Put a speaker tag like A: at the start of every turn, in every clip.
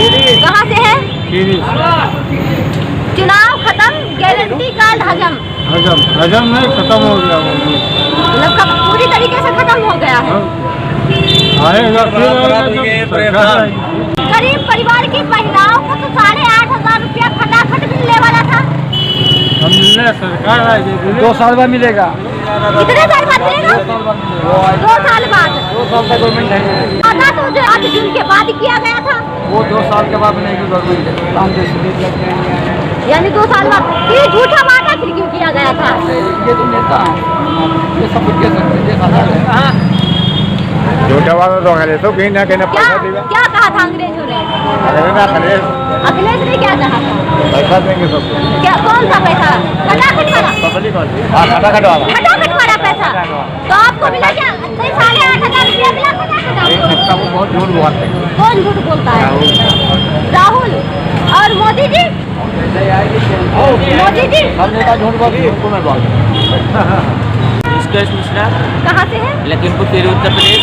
A: कहाँ से है? चुनाव खत्म, गारंटी कार्ड हजम।
B: हजम नहीं, खत्म हो गया वो।
A: मतलब पूरी तरीके से खत्म हो गया है।
B: आएगा फिर
A: गरीब परिवार की महिलाओं को तो 8,500 रुपया फटाफट मिलने वाला था।
B: हम मिलने सरकार आएगी 2 साल बाद मिलेगा।
A: कितने साल बाद मिलेगा? 2 साल बाद।
B: 2 साल तक गवर्नमेंट है।
A: आधा तो जो 8 जून के बाद किया गया था,
B: वो 2 साल के बाद बनेगी गवर्नमेंट।
A: यानी 2 साल बाद। ये झूठा वादा फिर क्यों किया गया था?
B: ये तो नेता ये सब कुछ कह सकते झूठा वादा तो कहीं ना कहीं पैसा देगा।
A: क्या कहा था अंग्रेजों ने? अखिलेश ने क्या कहा था?
B: पैसा देंगे सबको।
A: क्या, कौन सा पैसा? खटाखट वाला? खटाखट वाला पैसा। तो आपको मिला क्या? 8,500 रुपया मिला खटाखट?
B: वो बहुत झूठ बोलते हैं।
A: कौन झूठ बोलता है? राहुल और मोदी जी। मोदी जी
B: सब नेता झूठ बोलते हैं।
C: मिश्रा
A: कहाँ से है?
C: लखीमपुर खीरी उत्तर प्रदेश।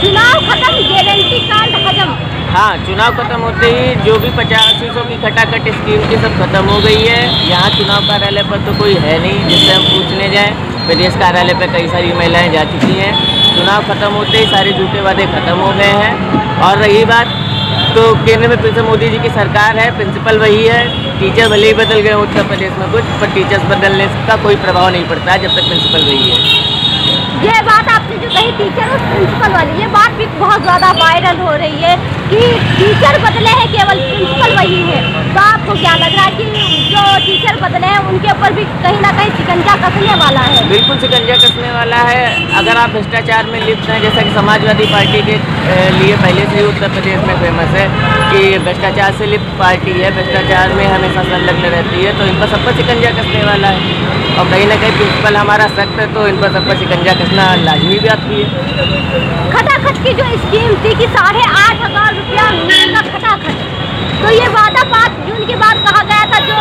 A: चुनाव खत्म, गारंटी कार्ड हजम।
C: हाँ, चुनाव खत्म होते ही जो भी 8500 की खटाखट स्कीम की सब खत्म हो गई है। यहाँ चुनाव कार्यालय पर तो कोई है नहीं जिससे हम पूछने जाएं। प्रदेश कार्यालय पर कई सारी महिलाएं जा चुकी हैं। चुनाव खत्म होते ही सारे झूठे वादे खत्म हो गए हैं। और रही बात तो केंद्र में फिर से मोदी जी की सरकार है, प्रिंसिपल वही है। टीचर भले ही बदल गए उत्तर प्रदेश में कुछ, पर टीचर्स बदलने का कोई प्रभाव नहीं पड़ता है जब तक प्रिंसिपल वही है।
A: ये बात आपने जो कही टीचर और प्रिंसिपल वाली, ये बात भी बहुत ज़्यादा वायरल हो रही है कि टीचर बदले हैं, केवल प्रिंसिपल वही है। तो आपको क्या लग रहा है कि जो टीचर बदले हैं उनके ऊपर भी कहीं ना कहीं शिकंजा कसने वाला है?
C: बिल्कुल शिकंजा कसने वाला है। अगर आप भ्रष्टाचार में लिप्त हैं, जैसा कि समाजवादी पार्टी के लिए पहले से ही उत्तर प्रदेश में फेमस है कि भ्रष्टाचार से लिप्त पार्टी है, भ्रष्टाचार में हमेशा संलग्न रहती है, तो इन पर सब पर शिकंजा कसने वाला है। और कहीं ना कहीं प्रिंसिपल हमारा सख्त है तो इन पर सब पर शिकंजा कसना लाजमी बात भी है।
A: खटाखट की जो स्कीम थी कि 8,500 रुपया मिलेगा खटाखट, तो ये वादा 5 जून के बाद कहा गया था जो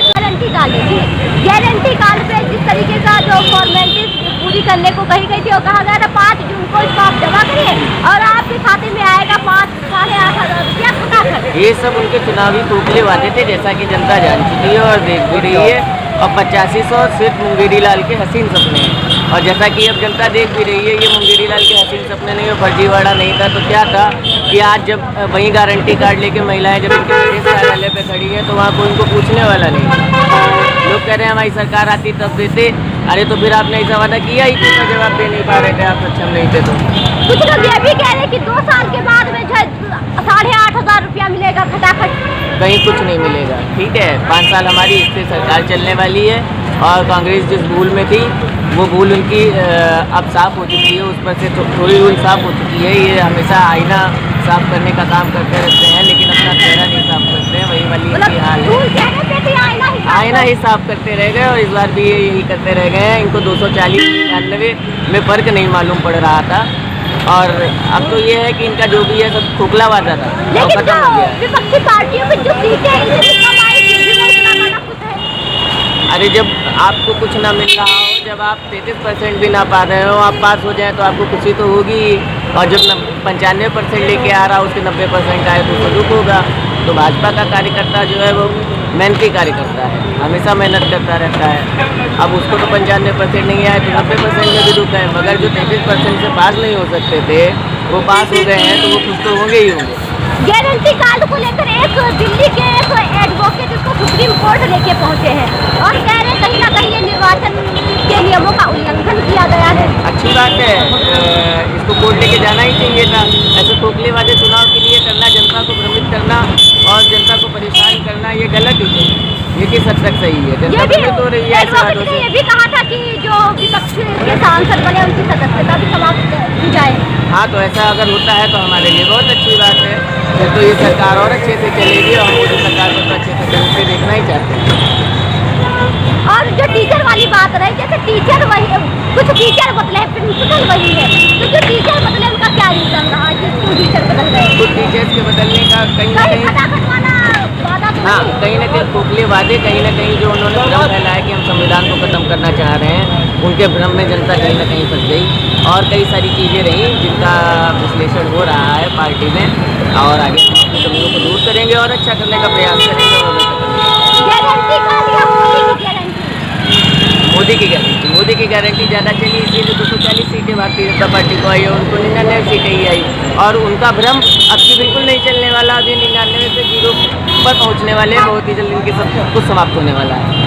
A: गारंटी कार्ड थी। गारंटी कार्ड पे जिस तरीके का जो फॉर्मेलिटीज पूरी करने को कही गई थी और कहा गया था 5 जून को इसको आप जमा करिए और आपके खाते में आएगा 8,500 रुपया खटाखट।
C: ये सब उनके चुनावी खोखले वादे थे, जैसा कि जनता जान चुकी है और देख भी रही है। और 8500 सिर्फ मुंगेरी लाल के हसीन सपने हैं। और जैसा कि अब जनता देख भी रही है, ये मुंगेरी लाल के हसीन सपने नहीं, फर्जीवाड़ा नहीं था। तो क्या था कि आज जब वहीं गारंटी कार्ड लेके महिलाएं जब इनके प्रदेश कार्यालय पे खड़ी है तो वहाँ कोई इनको पूछने वाला नहीं। लोग कह रहे हैं हमारी सरकार आती तब देते। अरे तो फिर आपने ऐसा वादा किया ही क्यों? जवाब दे नहीं पा रहे थे आप, सक्षम नहीं थे तो।
A: कुछ लोग ये भी कह रहे हैं कि 2 साल के बाद में 8,500 रुपया मिलेगा खटाखट।
C: कहीं कुछ नहीं मिलेगा। ठीक है, 5 साल हमारी इससे सरकार चलने वाली है और कांग्रेस जिस भूल में थी वो भूल उनकी अब साफ़ हो चुकी है। उस पर से थोड़ी भूल साफ़ हो चुकी है। ये हमेशा आईना साफ करने का काम करते रहते हैं लेकिन अपना चेहरा नहीं साफ करते हैं। वही वाली इनकी हाल है। आईना ही साफ करते रह गए और इस बार भी यही करते रह गए हैं। इनको 240-99 में फ़र्क नहीं मालूम पड़ रहा था। और अब तो ये है कि इनका जो भी है सब खोखला वादा था,
A: लेकिन खत्म हो गया। विपक्षी पार्टियों में जो सीटें हैं
C: अरे जब आपको कुछ ना मिल रहा हो, जब आप 33% भी ना पा रहे हो, आप पास हो जाए तो आपको खुशी तो होगी। और जब 95% लेके आ रहा हो उसके 90% आए तो दुख होगा। तो भाजपा का कार्यकर्ता जो है वो मेहनती कार्यकर्ता है, हमेशा मेहनत करता रहता है। अब उसको तो 95% नहीं आए तो 90% में भी दुख है। मगर जो 33% से पास नहीं हो सकते थे वो पास हो गए हैं तो वो खुश तो होंगे ही होंगे।
A: गारंटी कार्ड को लेकर एक दिल्ली के एक एडवोकेट इसको सुप्रीम कोर्ट लेके पहुंचे हैं और कह रहे हैं कहीं ना कहीं ये निर्वाचन के नियमों का उल्लंघन किया गया है।
C: अच्छी बात है, इसको कोर्ट लेके जाना ही चाहिए था। ऐसे खोखले वादे चुनाव के लिए करना, जनता को भ्रमित करना और जनता को परेशान करना ये गलत ही है। ये किस हद तक सही है? जनता भ्रमित हो रही है ऐसे वादों से।
A: ये भी कहा था कि जो विपक्ष के सांसद बने उनकी सदस्यता भी समाप्त की जाए।
C: हाँ, तो ऐसा अगर होता है तो हमारे लिए बहुत अच्छी बात है। फिर तो ये सरकार और अच्छे से चलेगी और हम मोदी सरकार को तो अच्छे से चलते देखना ही चाहते हैं।
A: और जो टीचर वाली बात रही, जैसे टीचर वही, कुछ टीचर बदले, प्रिंसिपल वही है, तो जो टीचर बदले उनका क्या रीजन रहा जिसको टीचर बदल गए?
C: कुछ टीचर्स के बदलने का कहीं ना कहीं, हाँ, कहीं ना कहीं खोखले वादे, कहीं ना कहीं जो उन्होंने भ्रम फैलाया कि हम संविधान को खत्म करना चाह रहे हैं। उनके भ्रम में जनता कहीं ना कहीं फंस गई और कई सारी चीज़ें रहीं जिनका विश्लेषण हो रहा है पार्टी में और आगे हम अपनी कमियों को दूर करेंगे और अच्छा करने का प्रयास करेंगे और
A: गारंटी का दिया मोदी की गारंटी।
C: मोदी की गारंटी ज़्यादा चली इसीलिए 240 सीटें भारतीय जनता पार्टी को आई और उनको 99 सीटें ही आई और उनका भ्रम अब की बिल्कुल नहीं चलने वाला। अभी 99 से 0 पर पहुंचने वाले हैं, बहुत ही जल्द इनकी सब कुछ समाप्त होने वाला है।